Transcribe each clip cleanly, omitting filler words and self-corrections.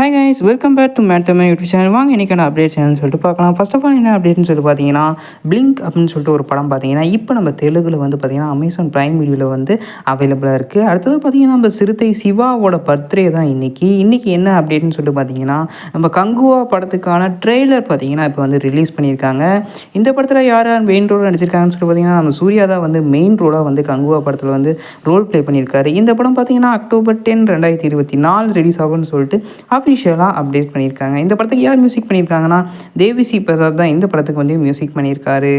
Hi guys, welcome back to mad Tamil YouTube channel. வாங்க இன்றைக்கான update சேனல்னு சொல்லிட்டு பார்க்கலாம். ஃபர்ஸ்ட் ஆஃப் ஆல் என்ன அப்டேட்னு சொல்லிட்டு பார்த்தீங்கன்னா, பிளிங்க் அப்படின்னு சொல்லிட்டு ஒரு படம் பார்த்தீங்கன்னா இப்போ நம்ம தெலுங்கில் வந்து பார்த்தீங்கன்னா அமேசான் ப்ரைம் வீடியோவில் வந்து அவைலபிளாக இருக்குது. அடுத்தது பார்த்தீங்கன்னா நம்ம சிறுத்தை சிவாவோட பர்த்டே தான் இன்றைக்கி என்ன அப்டேட்னு சொல்லிட்டு பார்த்தீங்கன்னா, நம்ம கங்குவா படத்துக்கான ட்ரெய்லர் பார்த்தீங்கன்னா இப்போ வந்து ரிலீஸ் பண்ணியிருக்காங்க. இந்த படத்தில் யார் யார் மெயின் ரோல் நடிச்சிருக்காங்கன்னு சொல்லிட்டு பார்த்தீங்கன்னா, நம்ம சூர்யா தான் வந்து மெயின் ரோலாக வந்து கங்குவா படத்தில் வந்து ரோல் ப்ளே பண்ணியிருக்காரு. இந்த படம் பார்த்தீங்கன்னா October 10, 2024 ரிலீஸ் ஆகும்னு சொல்லிட்டு அஃபிஷியலாக அப்டேட் பண்ணியிருக்காங்க. இந்த படத்துக்கு யார் மியூசிக் பண்ணியிருக்காங்கன்னா, தேவிஸ்ரீ பிரசாத் தான் இந்த படத்துக்கு வந்து மியூசிக் பண்ணியிருக்காரு.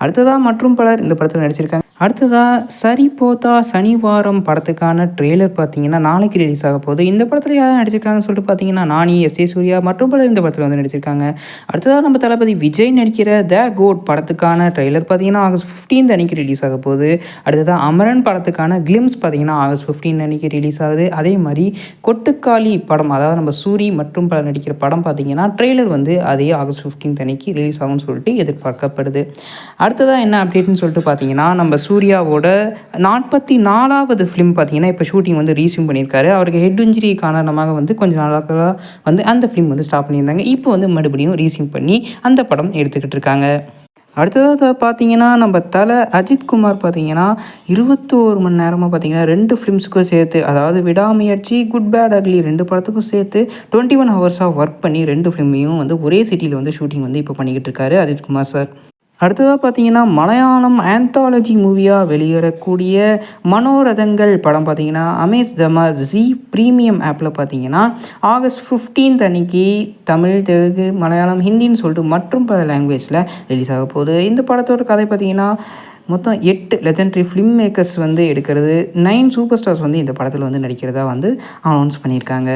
அடுத்ததாக மற்றும் பலர் இந்த படத்தில் நடிச்சிருக்காங்க. அடுத்ததாக சரி போத்தா சனிவாரம் படத்துக்கான ட்ரெய்லர் பார்த்தீங்கன்னா நாளைக்கு ரிலீஸ் ஆக போகுது. இந்த படத்தில் யார் நடிச்சிருக்காங்கன்னு சொல்லிட்டு பார்த்தீங்கன்னா, நானி, எஸ். சூர்யா மற்றும் பலர் இந்த படத்தில் வந்து நடிச்சிருக்காங்க. அடுத்ததாக நம்ம தளபதி விஜய் நடிக்கிற த கோட் படத்துக்கான ட்ரெய்லர் பார்த்தீங்கன்னா August 15 அன்றைக்கி ரிலீஸ் ஆக போகுது. அடுத்ததாக அமரன் படத்துக்கான கிளிம்ஸ் பார்த்தீங்கன்னா August 15 அன்றைக்கி ரிலீஸ் ஆகுது. அதே மாதிரி கொட்டுக்காளி படம், அதாவது நம்ம சூரி மற்றும் பலர் நடிக்கிற படம் பார்த்தீங்கன்னா ட்ரெய்லர் வந்து அதே August 15 அன்றைக்கி ரிலீஸ் ஆகும்னு சொல்லிட்டு எதிர்பார்க்கப்படுது. அடுத்ததாக என்ன அப்டேட்னு சொல்லிட்டு பார்த்தீங்கன்னா, நம்ம சூர்யாவோட 44வது ஃபிலிம் பார்த்தீங்கன்னா இப்போ ஷூட்டிங் வந்து ரீஸ்யூம் பண்ணியிருக்காரு. அவருக்கு ஹெட் இன்ஜுரி காரணமாக வந்து கொஞ்சம் நாளாக வந்து அந்த ஃபிலிம் வந்து ஸ்டாப் பண்ணியிருந்தாங்க. இப்போ வந்து மறுபடியும் ரீஸ்யூம் பண்ணி அந்த படம் எடுத்துக்கிட்டு இருக்காங்க. அடுத்ததாக பார்த்தீங்கன்னா நம்ம அஜித்குமார் பார்த்தீங்கன்னா 21 மணி நேரமாக பார்த்தீங்கன்னா 2 ஃபிலிம்ஸுக்கும் சேர்த்து, அதாவது விடாமுயற்சி, குட் பேட் அக்லி 2 படத்துக்கும் சேர்த்து 21 ஹவர்ஸாக ஒர்க் பண்ணி 2 ஃபிலிமையும் வந்து ஒரே சிட்டியில் வந்து ஷூட்டிங் வந்து இப்போ பண்ணிக்கிட்டு இருக்காரு அஜித்குமார் சார். அடுத்ததாக பார்த்தீங்கன்னா மலையாளம் ஆந்தாலஜி மூவியாக வெளியேறக்கூடிய மனோரதங்கள் படம் பார்த்தீங்கன்னா ஜி ப்ரீமியம் ஆப்பில் பார்த்தீங்கன்னா August 15 அன்றைக்கி தமிழ், தெலுங்கு, மலையாளம், ஹிந்தின்னு சொல்லிட்டு மற்றும் பல லாங்குவேஜில் ரிலீஸ் ஆக போகுது. இந்த படத்தோட கதை பார்த்தீங்கன்னா மொத்தம் 8 லெஜெண்டரி ஃபிலிம் மேக்கர்ஸ் வந்து எடுக்கிறது, 9 சூப்பர் ஸ்டார்ஸ் வந்து இந்த படத்தில் வந்து நடிக்கிறதா வந்து அனௌன்ஸ் பண்ணியிருக்காங்க.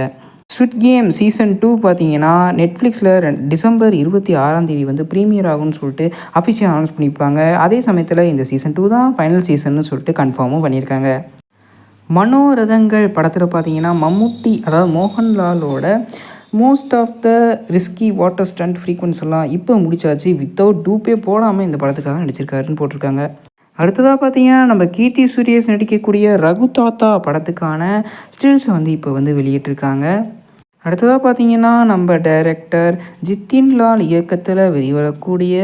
ஸ்குவிட் கேம் சீசன் 2 பார்த்தீங்கன்னா நெட்ஃப்ளிக்ஸில் டிசம்பர் 26 வந்து ப்ரீமியர் ஆகும்னு சொல்லிட்டு அஃபிஷியல் அனௌன்ஸ் பண்ணியிருப்பாங்க. அதே சமயத்தில் இந்த சீசன் 2 தான் ஃபைனல் சீசன்னு சொல்லிட்டு கன்ஃபார்மும் பண்ணியிருக்காங்க. மனோரதங்கள் படத்தில் பார்த்தீங்கன்னா மம்முட்டி, அதாவது மோகன்லாலோட most of the risky water stunt ஃப்ரீக்வன்ஸ் எல்லாம் இப்போ முடிச்சாச்சு. வித்தவுட் டூப்பே போடாமல் இந்த படத்துக்காக நடிச்சிருக்காருன்னு போட்டிருக்காங்க. அடுத்ததாக பார்த்தீங்கன்னா நம்ம கீர்த்தி சுரேஷ் நடிக்கக்கூடிய ரகு தாத்தா படத்துக்கான ஸ்டில்ஸை வந்து இப்போ வந்து வெளியிட்டிருக்காங்க. அடுத்ததாக பார்த்தீங்கன்னா நம்ம டைரக்டர் ஜித்தின்லால் இயக்கத்தில் வெளிவரக்கூடிய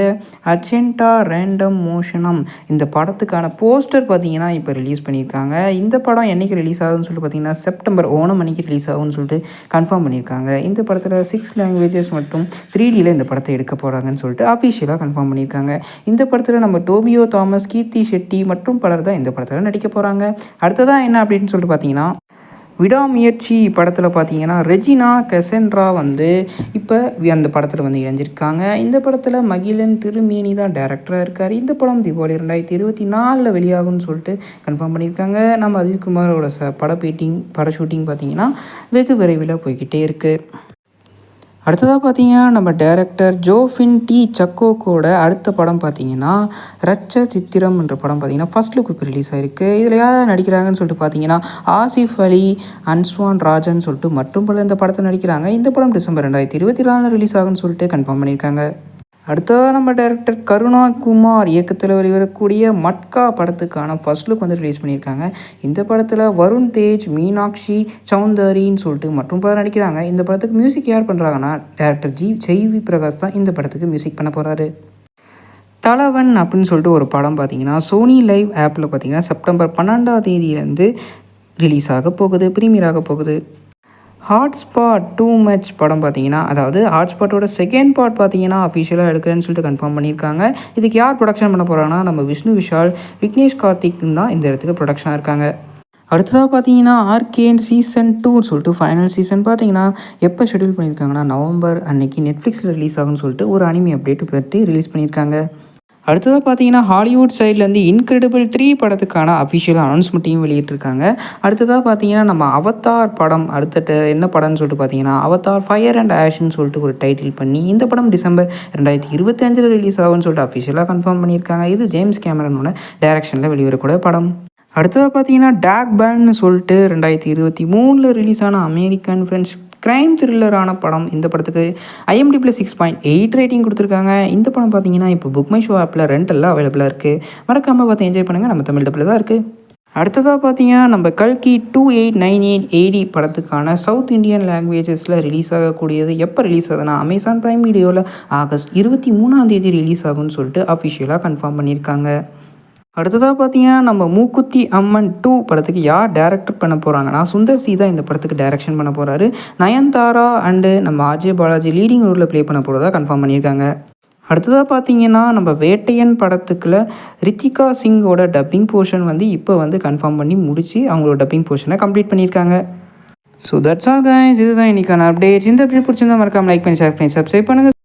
அர்ஜென்டா ரேண்டம் மோஷனம் இந்த படத்துக்கான போஸ்டர் பார்த்தீங்கன்னா இப்போ ரிலீஸ் பண்ணியிருக்காங்க. இந்த படம் என்றைக்கு ரிலீஸ் ஆகுதுன்னு சொல்லிட்டு பார்த்தீங்கன்னா செப்டம்பர் ஓணம் அன்றைக்கி ரிலீஸ் ஆகும்னு சொல்லிட்டு கன்ஃபார்ம் பண்ணியிருக்காங்க. இந்த படத்தில் 6 லாங்குவேஜஸ் மற்றும் 3Dயில் இந்த படத்தை எடுக்க போகிறாங்கன்னு சொல்லிட்டு அஃபிஷியலாக கன்ஃபார்ம் பண்ணியிருக்காங்க. இந்த படத்தில் நம்ம டோபியோ தாமஸ், கீர்த்தி ஷெட்டி மற்றும் பலர் தான் இந்த படத்தில் நடிக்க போகிறாங்க. அடுத்ததாக என்ன அப்படின்னு சொல்லிட்டு பார்த்தீங்கன்னா, விடாமுயற்சி படத்தில் பார்த்தீங்கன்னா ரெஜினா கெசன்ட்ரா வந்து இப்போ அந்த படத்தில் வந்து இணைஞ்சிருக்காங்க. இந்த படத்தில் மகிழன் திருமேனி தான் டேரக்டராக இருக்கார். இந்த படம் தீபாவளி 2024 வெளியாகும்னு சொல்லிட்டு கன்ஃபார்ம் பண்ணியிருக்காங்க. நம்ம அஜித்குமாரோட பட ஷூட்டிங் பார்த்தீங்கன்னா வெகு விரைவில் போய்கிட்டே இருக்குது. அடுத்ததாக பார்த்தீங்கன்னா நம்ம டைரக்டர் ஜோஃபின் டி சக்கோக்கோட அடுத்த படம் பார்த்தீங்கன்னா ரட்ச சித்திரம் என்ற படம் பார்த்தீங்கன்னா ஃபர்ஸ்ட் லுக் இப்போ ரிலீஸ் ஆகிருக்கு. இதில் யார் நடிக்கிறாங்கன்னு சொல்லிட்டு பார்த்தீங்கன்னா ஆசிஃப் அலி, அன்ஸ்வான் ராஜன் சொல்லிட்டு மற்றும் பல இந்த படத்தை நடிக்கிறாங்க. இந்த படம் டிசம்பர் 2024 ரிலீஸ் ஆகும்னு சொல்லிட்டு கன்ஃபார்ம் பண்ணியிருக்காங்க. அடுத்ததாக நம்ம டைரக்டர் கருணா குமார் இயக்கத்தில் வெளிவரக்கூடிய மட்கா படத்துக்கான ஃபர்ஸ்ட் லுக் வந்து ரிலீஸ் பண்ணியிருக்காங்க. இந்த படத்தில் வருண் தேஜ், மீனாட்சி சௌந்தரின்னு சொல்லிட்டு மற்றும் பலர் நடிக்கிறாங்க. இந்த படத்துக்கு மியூசிக் யார் பண்ணுறாங்கன்னா டைரக்டர் ஜி பிரகாஷ் தான் இந்த படத்துக்கு மியூசிக் பண்ண போகிறாரு. தலைவன் அப்படின்னு சொல்லிட்டு ஒரு படம் பார்த்தீங்கன்னா சோனி லைவ் ஆப்பில் பார்த்தீங்கன்னா செப்டம்பர் 12 ரிலீஸ் ஆக போகுது, ப்ரீமியர் ஆக போகுது. ஹாட்ஸ்பாட் டூ மச் படம் பார்த்தீங்கன்னா, அதாவது ஹாட்ஸ்பாட்டோட செகண்ட் பார்ட் பார்த்தீங்கன்னா அஃபிஷியலாக எடுக்கிறேன்னு சொல்லிட்டு கன்ஃபார்ம் பண்ணியிருக்காங்க. இதுக்கு யார் ப்ரொடக்ஷன் பண்ண போகிறாங்கன்னா நம்ம விஷ்ணு விஷால், விக்னேஷ் கார்த்திக் தான் இந்த இடத்துக்கு ப்ரொடக்ஷனாக இருக்காங்க. அடுத்ததாக பார்த்தீங்கன்னா ஆர்கேன் சீசன் 2 சொல்லிட்டு ஃபைனல் சீசன் பார்த்தீங்கன்னா எப்போ ஷெடியூல் பண்ணியிருக்காங்கன்னா நவம்பர் அன்னைக்கு நெட்ஃப்ளிக்ஸில் ரிலீஸ் ஆகும்னு சொல்லிட்டு ஒரு அனிமி அப்டேட் பற்றி ரிலீஸ் பண்ணியிருக்காங்க. அடுத்ததாக பார்த்தீங்கன்னா ஹாலிவுட் சைட்லேருந்து இன்க்ரெடிபிள் 3 படத்துக்கான அஃபிஷியல் அனௌன்ஸ்மெண்ட்டையும் வெளியிட்டிருக்காங்க. அடுத்ததாக பார்த்தீங்கன்னா நம்ம அவதார் படம் என்ன படம்னு சொல்லிட்டு பார்த்தீங்கன்னா அவதார் ஃபயர் அண்ட் ஆஷ்ன்னு சொல்லிட்டு ஒரு டைட்டில் பண்ணி இந்த படம் டிசம்பர் 2025 ரிலீஸ் ஆகும்னு சொல்லிட்டு அஃபிஷியலாக கன்ஃபார்ம் பண்ணியிருக்காங்க. இது ஜேம்ஸ் கேமரனோட டைரக்ஷனில் வெளிவரக்கூடிய படம். அடுத்ததாக பார்த்தீங்கன்னா டாக் பேன்னு சொல்லிட்டு 2023 ரிலீஸ் ஆன அமெரிக்கன் ஃப்ரெண்ட்ஸ் க்ரைம் த்ரில்லரான படம். இந்த படத்துக்கு IMDb 6.8 ரேட்டிங் கொடுத்துருக்காங்க. இந்த படம் பார்த்தீங்கன்னா இப்போ புக் மை ஷோ ஆப்பில் ரெண்டெல்லாம் அவைலபிளாக இருக்குது. மறக்காமல் பார்த்து என்ஜாய் பண்ணுங்கள். நம்ம தமிழ் டப்பில் தான் இருக்குது. அடுத்ததாக பார்த்தீங்கன்னா நம்ம கல்கி 2898 AD படத்துக்கான சவுத் இந்தியன் லாங்குவேஜஸில் ரிலீஸ் ஆகக்கூடியது எப்போ ரிலீஸ் ஆகுதுன்னா அமேசான் பிரைம் வீடியோவில் ஆகஸ்ட் 23 ரிலீஸ் ஆகும்னு சொல்லிட்டு அஃபிஷியலாக கன்ஃபார்ம் பண்ணியிருக்காங்க. அடுத்ததாக பார்த்தீங்கன்னா நம்ம மூக்குத்தி அம்மன் 2 படத்துக்கு யார் டேரக்டர் பண்ண போகிறாங்கன்னா சுந்தர் சி தான் இந்த படத்துக்கு டைரக்ஷன் பண்ண போகிறாரு. நயன்தாரா அண்டு நம்ம அஜய் பாலாஜி லீடிங் ரோலில் ப்ளே பண்ண போகிறதா கன்ஃபார்ம் பண்ணியிருக்காங்க. அடுத்ததாக பார்த்தீங்கன்னா நம்ம வேட்டையன் படத்துக்குள்ள ரித்திகா சிங்கோட டப்பிங் போர்ஷன் வந்து இப்போ வந்து கன்ஃபார்ம் பண்ணி முடித்து அவங்களோட டப்பிங் போர்ஷனை கம்ப்ளீட் பண்ணியிருக்காங்க. ஸோ தட்ஸ் ஆல் கைஸ், இதுதான் இன்றைக்கான அப்டேட்ஸ். இந்த அப்டேட் பிடிச்சிருந்தா மறக்காம லைக் பண்ணி ஷேர் பண்ணி சப்ஸ்கிரைப் பண்ணுங்கள்.